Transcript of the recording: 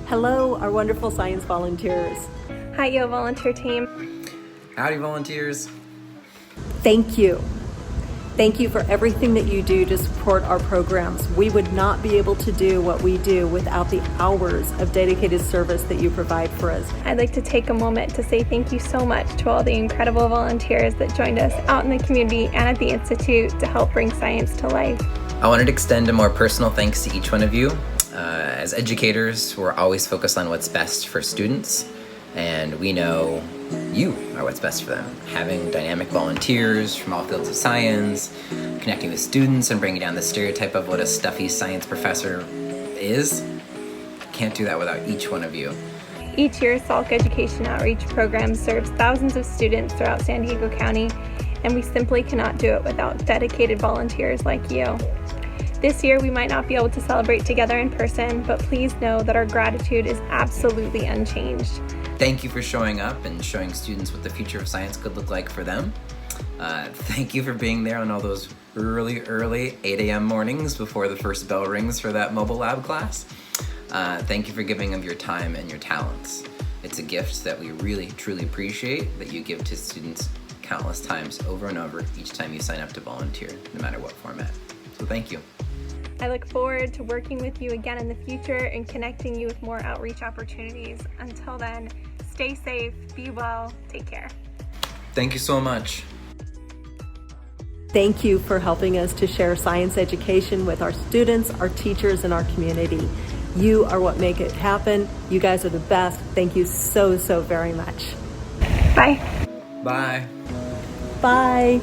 Hello, our wonderful science volunteers. Hi, Yo Volunteer Team. Howdy, volunteers. Thank you. Thank you for everything that you do to support our programs. We would not be able to do what we do without the hours of dedicated service that you provide for us. I'd like to take a moment to say thank you so much to all the incredible volunteers that joined us out in the community and at the Institute to help bring science to life. I wanted to extend a more personal thanks to each one of you. As educators, we're always focused on what's best for students, and we know you are what's best for them. Having dynamic volunteers from all fields of science, connecting with students and bringing down the stereotype of what a stuffy science professor is. Can't do that without each one of you. Each year, Salk Education Outreach program serves thousands of students throughout San Diego County, and we simply cannot do it without dedicated volunteers like you. This year, we might not be able to celebrate together in person, but please know that our gratitude is absolutely unchanged. Thank you for showing up and showing students what the future of science could look like for them. Thank you for being there on all those early 8 a.m. mornings before the first bell rings for that mobile lab class. Thank you for giving of your time and your talents. It's a gift that we really, truly appreciate that you give to students countless times over and over each time you sign up to volunteer, no matter what format. So thank you. I look forward to working with you again in the future and connecting you with more outreach opportunities. Until then, stay safe, be well, take care. Thank you so much. Thank you for helping us to share science education with our students, our teachers, and our community. You are what make it happen. You guys are the best. Thank you so, so very much. Bye. Bye. Bye.